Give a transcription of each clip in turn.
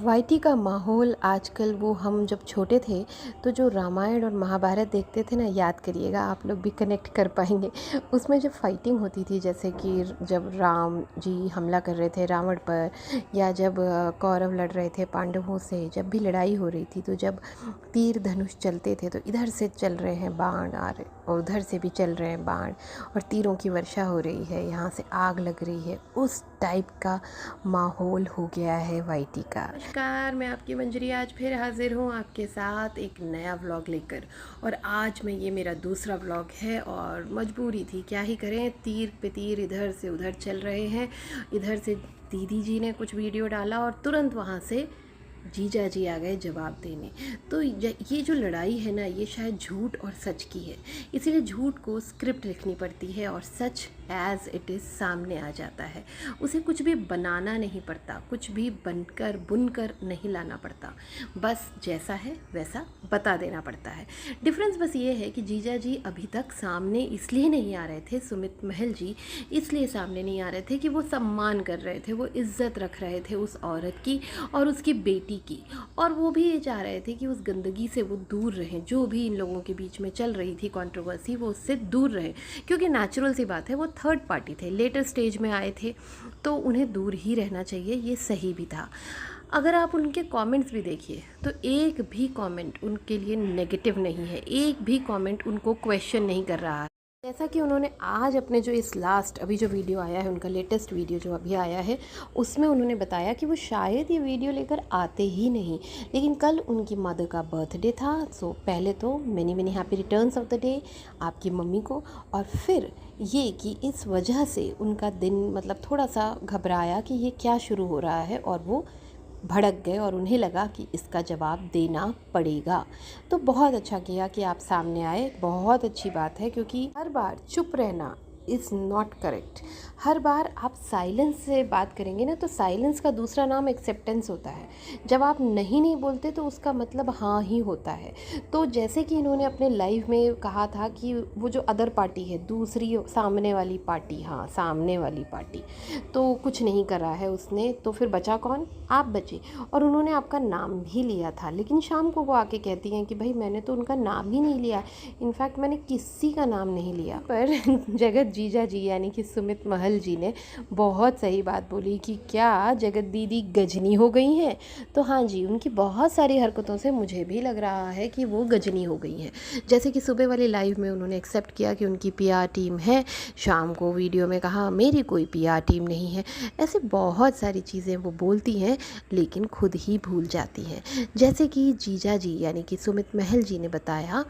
YT का माहौल आजकल वो हम जब छोटे थे तो जो रामायण और महाभारत देखते थे ना, याद करिएगा आप लोग भी कनेक्ट कर पाएंगे। उसमें जब फाइटिंग होती थी, जैसे कि जब राम जी हमला कर रहे थे रावण पर, या जब कौरव लड़ रहे थे पांडवों से, जब भी लड़ाई हो रही थी तो जब तीर धनुष चलते थे तो इधर से चल रहे हैं बाण आ रहे और उधर से भी चल रहे हैं बाण और तीरों की वर्षा हो रही है, यहाँ से आग लग रही है, उस टाइप का माहौल हो गया है वाईटी का। नमस्कार, मैं आपकी मंजरी आज फिर हाजिर हूँ आपके साथ एक नया व्लॉग लेकर। और आज में ये मेरा दूसरा व्लॉग है और मजबूरी थी, क्या ही करें, तीर पे तीर इधर से उधर चल रहे हैं। इधर से दीदी जी ने कुछ वीडियो डाला और तुरंत वहाँ से जीजा जी आ गए जवाब देने। तो ये जो लड़ाई है ना, ये शायद झूठ और सच की है, इसीलिए झूठ को स्क्रिप्ट लिखनी पड़ती है और सच एज़ इट इज़ सामने आ जाता है। उसे कुछ भी बनाना नहीं पड़ता, कुछ भी बनकर बुनकर नहीं लाना पड़ता, बस जैसा है वैसा बता देना पड़ता है। डिफरेंस बस ये है कि जीजा जी अभी तक सामने इसलिए नहीं आ रहे थे, सुमित महल जी इसलिए सामने नहीं आ रहे थे कि वो सम्मान कर रहे थे, वो इज्जत रख रहे थे उस औरत की और उसकी बेटी की। और वो भी ये चाह रहे थे कि उस गंदगी से वो दूर रहें, जो भी इन लोगों के बीच में चल रही थी कंट्रोवर्सी, वो उससे दूर रहें, क्योंकि नेचुरल सी बात है, वो थर्ड पार्टी थे, लेटर स्टेज में आए थे, तो उन्हें दूर ही रहना चाहिए, ये सही भी था। अगर आप उनके कमेंट्स भी देखिए तो एक भी कमेंट उनके लिए नेगेटिव नहीं है, एक भी कमेंट उनको क्वेश्चन नहीं कर रहा है। जैसा कि उन्होंने आज अपने जो इस लास्ट अभी जो वीडियो आया है, उनका लेटेस्ट वीडियो जो अभी आया है, उसमें उन्होंने बताया कि वो शायद ये वीडियो लेकर आते ही नहीं, लेकिन कल उनकी मदर का बर्थडे था। सो पहले तो many many happy returns of the day आपकी मम्मी को, और फिर ये कि इस वजह से उनका दिन मतलब थोड़ा सा घबराया कि ये क्या शुरू हो रहा है, और वो भड़क गए और उन्हें लगा कि इसका जवाब देना पड़ेगा। तो बहुत अच्छा किया कि आप सामने आए, बहुत अच्छी बात है, क्योंकि हर बार चुप रहना इज़ नॉट करेक्ट। हर बार आप साइलेंस से बात करेंगे ना, तो साइलेंस का दूसरा नाम एक्सेप्टेंस होता है। जब आप नहीं नहीं बोलते तो उसका मतलब हाँ ही होता है। तो जैसे कि इन्होंने अपने लाइव में कहा था कि वो जो अदर पार्टी है, दूसरी सामने वाली पार्टी, हाँ सामने वाली पार्टी, तो कुछ नहीं करा है उसने, तो फिर बचा कौन? आप बचे। और उन्होंने आपका नाम भी लिया था, लेकिन शाम को वो आके कहती हैं कि भाई मैंने तो उनका नाम ही नहीं लिया, इनफैक्ट मैंने किसी का नाम नहीं लिया। पर जगत जीजा जी यानी कि सुमित महल जी ने बहुत सही बात बोली कि क्या जगत दीदी गजनी हो गई हैं? तो हाँ जी, उनकी बहुत सारी हरकतों से मुझे भी लग रहा है कि वो गजनी हो गई हैं। जैसे कि सुबह वाली लाइव में उन्होंने एक्सेप्ट किया कि उनकी पीआर टीम है, शाम को वीडियो में कहा मेरी कोई पीआर टीम नहीं है। ऐसे बहुत सारी चीज़ें वो बोलती हैं लेकिन खुद ही भूल जाती हैं। जैसे कि जीजा जी यानी कि सुमित महल जी ने बताया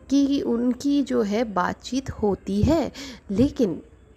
कि उनकी जो है बातचीत होती है, लेकिन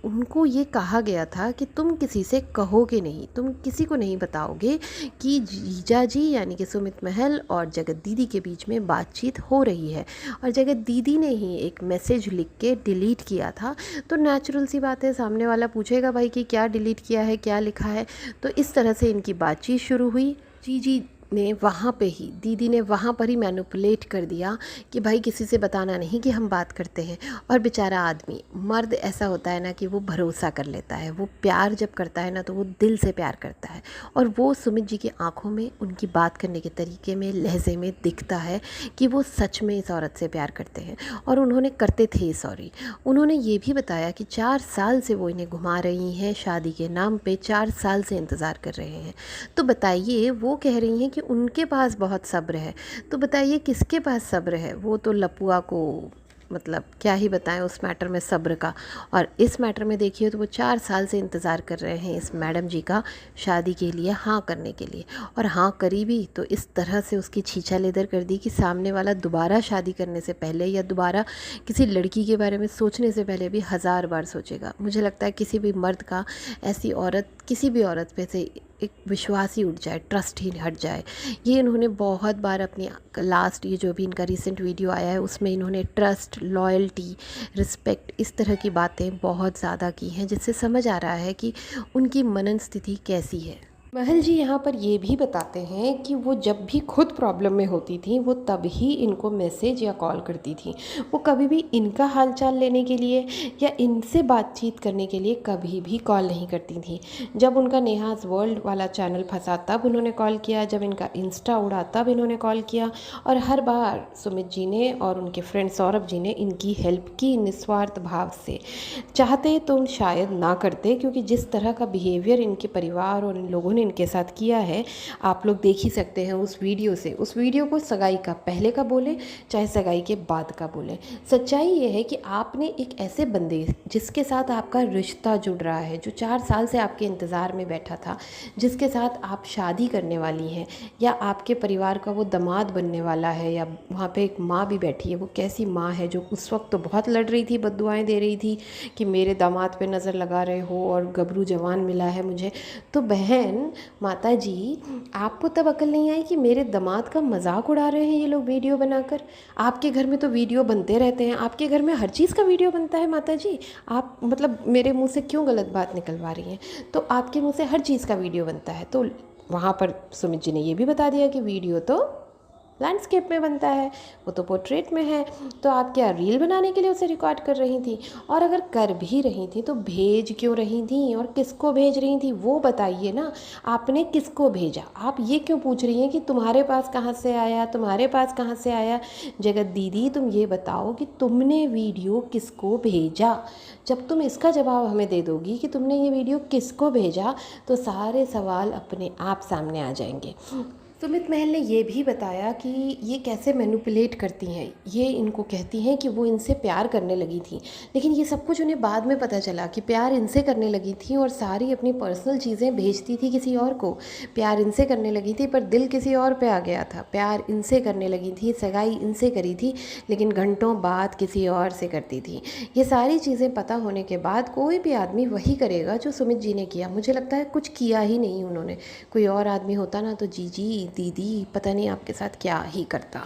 उनको ये कहा गया था कि तुम किसी से कहोगे नहीं, तुम किसी को नहीं बताओगे कि जीजा जी यानी कि सुमित महल और जगत दीदी के बीच में बातचीत हो रही है। और जगत दीदी ने ही एक मैसेज लिख के डिलीट किया था। तो नेचुरल सी बात है, सामने वाला पूछेगा भाई कि क्या डिलीट किया है, क्या लिखा है। तो इस तरह से इनकी बातचीत शुरू हुई। जी ने वहाँ पे ही, दीदी ने वहाँ पर ही मैनिपुलेट कर दिया कि भाई किसी से बताना नहीं कि हम बात करते हैं। और बेचारा आदमी, मर्द ऐसा होता है ना कि वो भरोसा कर लेता है, वो प्यार जब करता है ना तो वो दिल से प्यार करता है। और वो सुमित जी की आंखों में, उनकी बात करने के तरीके में, लहजे में दिखता है कि वो सच में इस औरत से प्यार करते हैं। और उन्होंने करते थे, सॉरी, उन्होंने ये भी बताया कि 4 साल से वो इन्हें घुमा रही हैं शादी के नाम पे, 4 साल से इंतज़ार कर रहे हैं। तो बताइए, वो कह रही हैं कि उनके पास बहुत सब्र है, तो बताइए किसके पास सब्र है? वो तो लपुआ को मतलब क्या ही बताएं उस मैटर में सब्र का। और इस मैटर में देखिए तो वो 4 साल से इंतज़ार कर रहे हैं इस मैडम जी का शादी के लिए हाँ करने के लिए। और हाँ करी भी तो इस तरह से उसकी छीछा लेदर कर दी कि सामने वाला दोबारा शादी करने से पहले या दोबारा किसी लड़की के बारे में सोचने से पहले भी 1000 बार सोचेगा। मुझे लगता है किसी भी मर्द का ऐसी औरत, किसी भी औरत पे से एक विश्वास ही उठ जाए, ट्रस्ट ही हट जाए। ये इन्होंने बहुत बार अपनी लास्ट, ये जो भी इनका रिसेंट वीडियो आया है उसमें इन्होंने ट्रस्ट, लॉयल्टी, रिस्पेक्ट, इस तरह की बातें बहुत ज़्यादा की हैं, जिससे समझ आ रहा है कि उनकी मनन स्थिति कैसी है। महल जी यहाँ पर ये भी बताते हैं कि वो जब भी खुद प्रॉब्लम में होती थी वो तब ही इनको मैसेज या कॉल करती थी। वो कभी भी इनका हालचाल लेने के लिए या इनसे बातचीत करने के लिए कभी भी कॉल नहीं करती थी। जब उनका नेहाज़ वर्ल्ड वाला चैनल फंसा तब उन्होंने कॉल किया, जब इनका इंस्टा उड़ा तब इन्होंने कॉल किया, और हर बार सुमित जी ने और उनके फ्रेंड सौरभ जी ने इनकी हेल्प की निस्वार्थ भाव से। चाहते तो शायद ना करते, क्योंकि जिस तरह का बिहेवियर इनके परिवार और इन लोगों ने इनके साथ किया है आप लोग देख ही सकते हैं उस वीडियो से। उस वीडियो को सगाई का पहले का बोले चाहे सगाई के बाद का बोले, सच्चाई ये है कि आपने एक ऐसे बंदे जिसके साथ आपका रिश्ता जुड़ रहा है, जो 4 साल से आपके इंतज़ार में बैठा था, जिसके साथ आप शादी करने वाली हैं या आपके परिवार का वो दामाद बनने वाला है, या वहाँ पे एक माँ भी बैठी है, वो कैसी माँ है जो उस वक्त तो बहुत लड़ रही थी, बद्दुआएं दे रही थी कि मेरे दामाद पे नज़र लगा रहे हो और गबरू जवान मिला है मुझे। तो बहन माता जी, आपको तब अकल नहीं आई कि मेरे दामाद का मजाक उड़ा रहे हैं ये लोग वीडियो बनाकर। आपके घर में तो वीडियो बनते रहते हैं, आपके घर में हर चीज़ का वीडियो बनता है माता जी। आप मतलब मेरे मुंह से क्यों गलत बात निकलवा रही हैं? तो आपके मुंह से हर चीज़ का वीडियो बनता है। तो वहाँ पर सुमित जी ने ये भी बता दिया कि वीडियो तो लैंडस्केप में बनता है, वो तो पोर्ट्रेट में है। तो आप क्या रील बनाने के लिए उसे रिकॉर्ड कर रही थी? और अगर कर भी रही थी तो भेज क्यों रही थी और किसको भेज रही थी वो बताइए ना। आपने किसको भेजा? आप ये क्यों पूछ रही हैं कि तुम्हारे पास कहाँ से आया, तुम्हारे पास कहाँ से आया? जगत दीदी तुम ये बताओ कि तुमने वीडियो किसको भेजा। जब तुम इसका जवाब हमें दे दोगी कि तुमने ये वीडियो किसको भेजा, तो सारे सवाल अपने आप सामने आ जाएंगे। सुमित महल ने ये भी बताया कि ये कैसे मैनिपुलेट करती हैं। ये इनको कहती हैं कि वो इनसे प्यार करने लगी थी, लेकिन ये सब कुछ उन्हें बाद में पता चला कि प्यार इनसे करने लगी थी और सारी अपनी पर्सनल चीज़ें भेजती थी किसी और को। प्यार इनसे करने लगी थी पर दिल किसी और पे आ गया था। प्यार इनसे करने लगी थी, सगाई इनसे करी थी, लेकिन घंटों बाद किसी और से करती थी। ये सारी चीज़ें पता होने के बाद कोई भी आदमी वही करेगा जो सुमित जी ने किया। मुझे लगता है कुछ किया ही नहीं उन्होंने। कोई और आदमी होता ना तो जी दीदी पता नहीं आपके साथ क्या ही करता।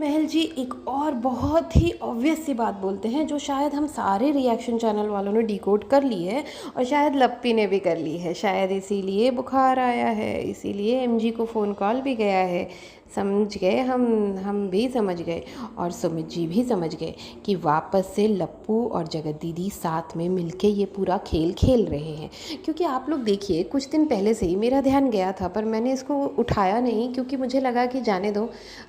महल जी एक और बहुत ही ऑब्वियस सी बात बोलते हैं जो शायद हम सारे रिएक्शन चैनल वालों ने डिकोड कर ली है, और शायद लप्पी ने भी कर ली है। शायद इसीलिए बुखार आया है, इसीलिए एमजी को फ़ोन कॉल भी गया है। समझ गए, हम भी समझ गए और सुमित जी भी समझ गए कि वापस से लप्पू और जगत दीदी साथ में मिलके ये पूरा खेल खेल रहे हैं। क्योंकि आप लोग देखिए, कुछ दिन पहले से ही मेरा ध्यान गया था पर मैंने इसको उठाया नहीं, क्योंकि मुझे लगा कि जाने दो,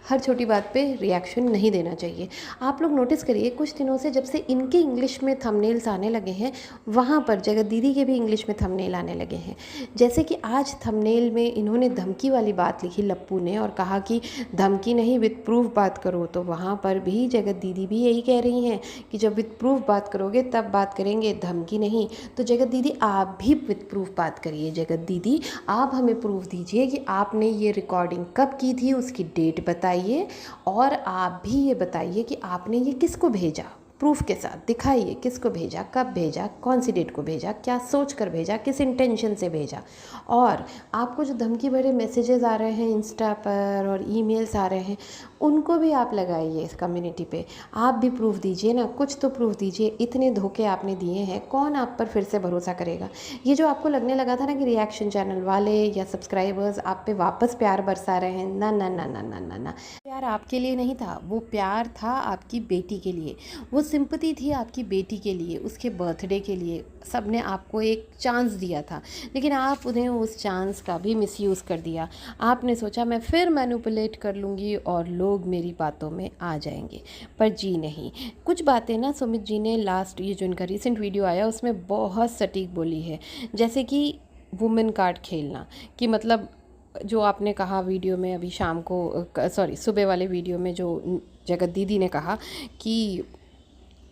हर छोटी बात पे रिएक्शन नहीं देना चाहिए। आप लोग नोटिस करिए, कुछ दिनों से जब से इनके इंग्लिश में थंबनेल्स आने लगे हैं, वहाँ पर जगत दीदी के भी इंग्लिश में थंबनेल आने लगे हैं। जैसे कि आज थंबनेल में इन्होंने धमकी वाली बात लिखी लप्पू ने, और कहा कि धमकी नहीं विद प्रूफ बात करो। तो वहाँ पर भी जगत दीदी भी यही कह रही हैं कि जब विद प्रूफ बात करोगे तब बात करेंगे, धमकी नहीं। तो जगत दीदी आप भी विद प्रूफ बात करिए। जगत दीदी आप हमें प्रूफ दीजिए कि आपने ये रिकॉर्डिंग कब की थी, उसकी डेट बताइए, और आप भी ये बताइए कि आपने ये किसको भेजा। प्रूफ के साथ दिखाइए किसको भेजा, कब भेजा, कौन सी डेट को भेजा, क्या सोच कर भेजा, किस इंटेंशन से भेजा। और आपको जो धमकी भरे मैसेजेस आ रहे हैं इंस्टा पर और ईमेल्स आ रहे हैं, उनको भी आप लगाइए इस कम्युनिटी पे। आप भी प्रूफ दीजिए ना, कुछ तो प्रूफ दीजिए। इतने धोखे आपने दिए हैं, कौन आप पर फिर से भरोसा करेगा। ये जो आपको लगने लगा था ना कि रिएक्शन चैनल वाले या सब्सक्राइबर्स आप पे वापस प्यार बरसा रहे हैं, ना ना ना ना ना ना ना, प्यार आपके लिए नहीं था, वो प्यार था आपकी बेटी के लिए, वो सिंपैथी थी आपकी बेटी के लिए, उसके बर्थडे के लिए। सब ने आपको एक चांस दिया था, लेकिन आप उन्हें उस चांस का भी मिसयूज़ कर दिया। आपने सोचा मैं फिर मैनिपुलेट कर लूँगी और लोग मेरी बातों में आ जाएंगे, पर जी नहीं। कुछ बातें ना सुमित जी ने लास्ट, ये जो इनका रिसेंट वीडियो आया उसमें बहुत सटीक बोली है। जैसे कि वुमेन कार्ड खेलना, कि मतलब जो आपने कहा वीडियो में अभी शाम को, सॉरी सुबह वाले वीडियो में, जो जगत दीदी ने कहा कि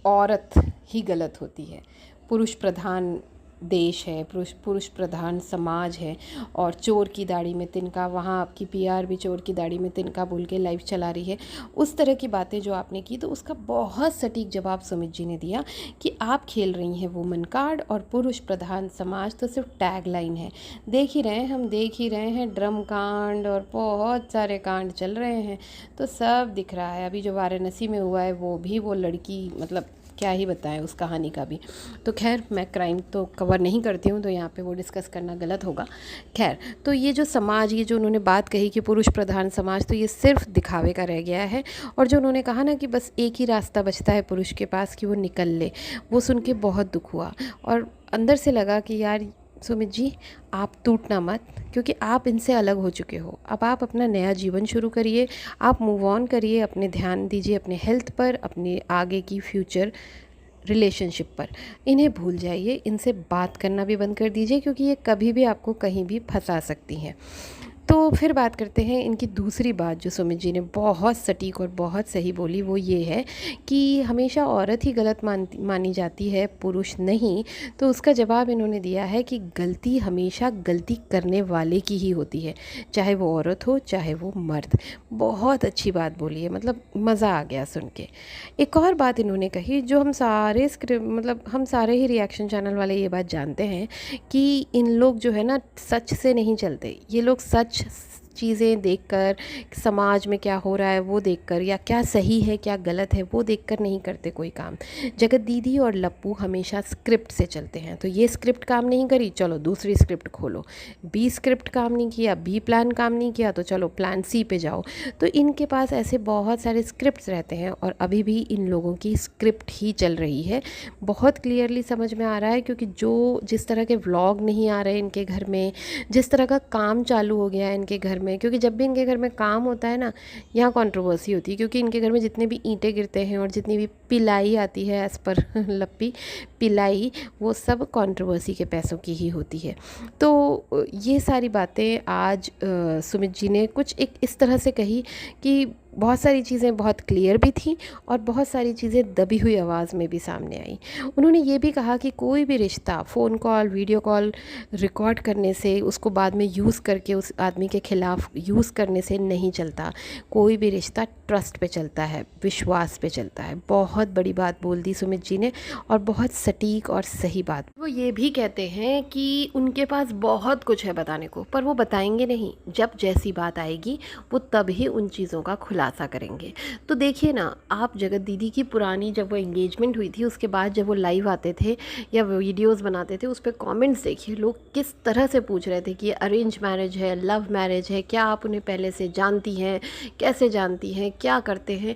औरत ही गलत होती है, पुरुष प्रधान देश है, पुरुष प्रधान समाज है, और चोर की दाढ़ी में तिनका, वहाँ आपकी पीआर भी चोर की दाढ़ी में तिनका बोल के लाइव चला रही है। उस तरह की बातें जो आपने की, तो उसका बहुत सटीक जवाब सुमित जी ने दिया कि आप खेल रही हैं वुमेन कार्ड, और पुरुष प्रधान समाज तो सिर्फ टैग लाइन है। देख ही रहे हैं, हम देख ही रहे हैं, ड्रम कांड और बहुत सारे कांड चल रहे हैं, तो सब दिख रहा है। अभी जो वाराणसी में हुआ है वो भी, वो लड़की मतलब क्या ही बताएं उस कहानी का भी। तो खैर मैं क्राइम तो कवर नहीं करती हूँ, तो यहाँ पे वो डिस्कस करना गलत होगा। खैर, तो ये जो समाज, ये जो उन्होंने बात कही कि पुरुष प्रधान समाज, तो ये सिर्फ दिखावे का रह गया है। और जो उन्होंने कहा ना कि बस एक ही रास्ता बचता है पुरुष के पास कि वो निकल ले, वो सुन के बहुत दुख हुआ। और अंदर से लगा कि यार सुमित जी, आप टूटना मत, क्योंकि आप इनसे अलग हो चुके हो। अब आप अपना नया जीवन शुरू करिए, आप मूव ऑन करिए, अपने ध्यान दीजिए अपने हेल्थ पर, अपने आगे की फ्यूचर रिलेशनशिप पर। इन्हें भूल जाइए, इनसे बात करना भी बंद कर दीजिए, क्योंकि ये कभी भी आपको कहीं भी फंसा सकती हैं। तो फिर बात करते हैं इनकी दूसरी बात, जो सुमित जी ने बहुत सटीक और बहुत सही बोली, वो ये है कि हमेशा औरत ही गलत मानी जाती है, पुरुष नहीं। तो उसका जवाब इन्होंने दिया है कि गलती हमेशा गलती करने वाले की ही होती है, चाहे वो औरत हो चाहे वो मर्द। बहुत अच्छी बात बोली है, मतलब मज़ा आ गया सुन के। एक और बात इन्होंने कही, जो हम सारे स्क्रिप्ट, मतलब हम सारे ही रिएक्शन चैनल वाले ये बात जानते हैं कि इन लोग जो है ना, सच से नहीं चलते। ये लोग सच चीज़ें देखकर, समाज में क्या हो रहा है वो देखकर, या क्या सही है क्या गलत है वो देखकर नहीं करते कोई काम। जगत दीदी और लप्पू हमेशा स्क्रिप्ट से चलते हैं। तो ये स्क्रिप्ट काम नहीं करी, चलो दूसरी स्क्रिप्ट खोलो। बी स्क्रिप्ट काम नहीं किया, बी प्लान काम नहीं किया, तो चलो प्लान सी पे जाओ। तो इनके पास ऐसे बहुत सारे स्क्रिप्ट्स रहते हैं, और अभी भी इन लोगों की स्क्रिप्ट ही चल रही है। बहुत क्लियरली समझ में आ रहा है, क्योंकि जो जिस तरह के व्लॉग नहीं आ रहे इनके घर में, जिस तरह का काम चालू हो गया है इनके घर में, क्योंकि जब भी इनके घर में काम होता है ना, यहाँ कंट्रोवर्सी होती है। क्योंकि इनके घर में जितने भी ईंटें गिरते हैं और जितनी भी पिलाई आती है, एज़ पर लप्पी पिलाई, वो सब कंट्रोवर्सी के पैसों की ही होती है। तो ये सारी बातें आज सुमित जी ने कुछ एक इस तरह से कही कि बहुत सारी चीज़ें बहुत क्लियर भी थी, और बहुत सारी चीज़ें दबी हुई आवाज़ में भी सामने आई। उन्होंने ये भी कहा कि कोई भी रिश्ता phone call, video call record करने से, उसको बाद में यूज़ करके उस आदमी के ख़िलाफ़ यूज़ करने से नहीं चलता। कोई भी रिश्ता ट्रस्ट पे चलता है, विश्वास पे चलता है। बहुत बड़ी बात बोल दी सुमित जी ने, और बहुत सटीक और सही बात। वो ये भी कहते हैं कि उनके पास बहुत कुछ है बताने को, पर वो बताएंगे नहीं। जब जैसी बात आएगी वो तब ही उन चीज़ों का खुलासा करेंगे। तो देखिए ना, आप जगत दीदी की पुरानी जब वो एंगेजमेंट हुई थी, उसके बाद जब वो लाइव आते थे या वीडियोस बनाते थे, उस पर कमेंट्स देखिए, लोग किस तरह से पूछ रहे थे कि ये अरेंज मैरिज है, लव मैरिज है, क्या आप उन्हें पहले से जानती हैं, कैसे जानती हैं, क्या करते हैं।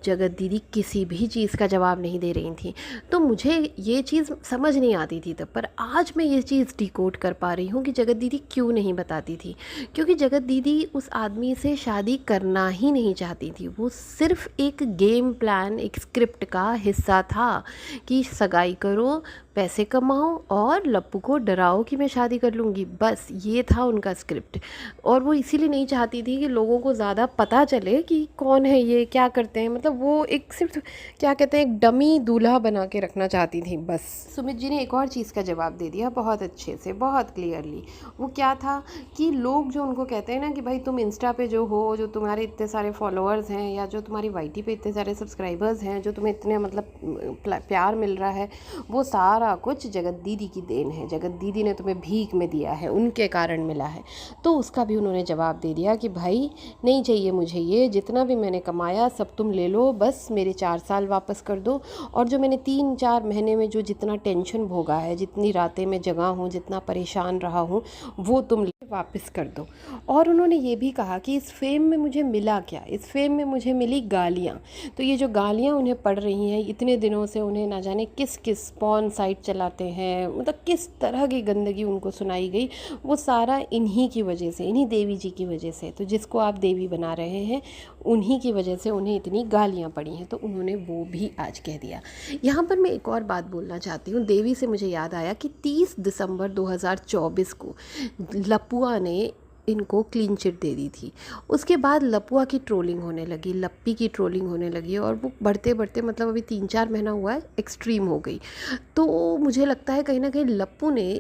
जगत दीदी किसी भी चीज़ का जवाब नहीं दे रही थी। तो मुझे ये चीज़ समझ नहीं आती थी तब, पर आज मैं ये चीज़ डिकोड कर पा रही हूँ कि जगत दीदी क्यों नहीं बताती थी। क्योंकि जगत दीदी उस आदमी से शादी करना ही नहीं चाहती थी। वो सिर्फ एक गेम प्लान, एक स्क्रिप्ट का हिस्सा था कि सगाई करो, पैसे कमाओ और लप्पू को डराओ कि मैं शादी कर लूँगी। बस ये था उनका स्क्रिप्ट। और वो इसीलिए नहीं चाहती थी कि लोगों को ज़्यादा पता चले कि कौन है ये, क्या करते हैं। मतलब वो एक सिर्फ क्या कहते हैं, एक डमी दूल्हा बना के रखना चाहती थी बस। सुमित जी ने एक और चीज़ का जवाब दे दिया बहुत अच्छे से, बहुत क्लियरली। वो क्या था कि लोग जो उनको कहते हैं ना कि भाई तुम इंस्टा पे जो हो, जो तुम्हारे इतने सारे फॉलोअर्स हैं, या जो तुम्हारी वाईटी पे इतने सारे सब्सक्राइबर्स हैं, जो तुम्हें इतने मतलब प्यार मिल रहा है, वो सारा कुछ जगत दीदी की देन है। जगत दीदी ने तुम्हें भीख में दिया है, उनके कारण मिला है। तो उसका भी उन्होंने जवाब दे दिया कि भाई नहीं चाहिए मुझे ये, जितना भी मैंने कमाया सब तुम ले लो, बस मेरे 4 साल वापस कर दो। और जो मैंने 3-4 महीने में जो जितना टेंशन भोगा है, जितनी रातें मैं जगा हूँ, जितना परेशान रहा हूँ, वो तुम वापस कर दो। और उन्होंने ये भी कहा कि इस फेम में मुझे मिला क्या, इस फेम में मुझे मिली गालियाँ। तो ये जो गालियाँ उन्हें पड़ रही हैं इतने दिनों से, उन्हें ना जाने किस किस पॉर्न साइट चलाते हैं, मतलब किस तरह की गंदगी उनको सुनाई गई, वो सारा इन्हीं की वजह से, इन्हीं देवी जी की वजह से। तो जिसको आप देवी बना रहे हैं, उन्हीं की वजह से उन्हें इतनी गालियाँ पड़ी हैं। तो उन्होंने वो भी आज कह दिया। यहाँ पर मैं एक और बात बोलना चाहती हूँ। देवी से मुझे याद आया कि 30 दिसंबर 2024 को लपुआ ने इनको क्लीन चिट दे दी थी। उसके बाद लपुआ की ट्रोलिंग होने लगी, लप्पी की ट्रोलिंग होने लगी, और वो बढ़ते बढ़ते मतलब अभी 3-4 महीना हुआ है, एक्सट्रीम हो गई। तो मुझे लगता है कहीं ना कहीं लप्पू ने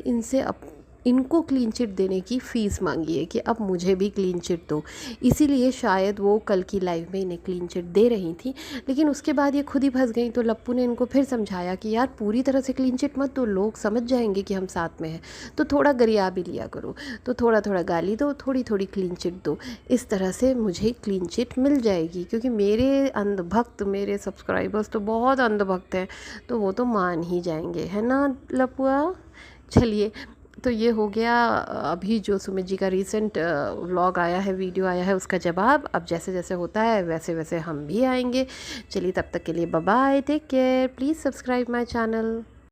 इनको क्लीन चिट देने की फ़ीस मांगी है कि अब मुझे भी क्लीन चिट दो। इसीलिए शायद वो कल की लाइव में इन्हें क्लीन चिट दे रही थी, लेकिन उसके बाद ये खुद ही फंस गई। तो लप्पू ने इनको फिर समझाया कि यार पूरी तरह से क्लीन चिट मत दो, लोग समझ जाएंगे कि हम साथ में हैं, तो थोड़ा गरिया भी लिया करो, तो थोड़ा थोड़ा गाली दो, थोड़ी थोड़ी क्लीन चिट दो, इस तरह से मुझे क्लीन चिट मिल जाएगी। क्योंकि मेरे अंधभक्त, मेरे सब्सक्राइबर्स तो बहुत अंधभक्त हैं, तो वो तो मान ही जाएंगे, है ना लपुआ। चलिए, तो ये हो गया अभी जो सुमित जी का रीसेंट व्लॉग आया है, वीडियो आया है, उसका जवाब। अब जैसे जैसे होता है वैसे वैसे हम भी आएंगे। चलिए, तब तक के लिए bye bye, take care, please subscribe my channel.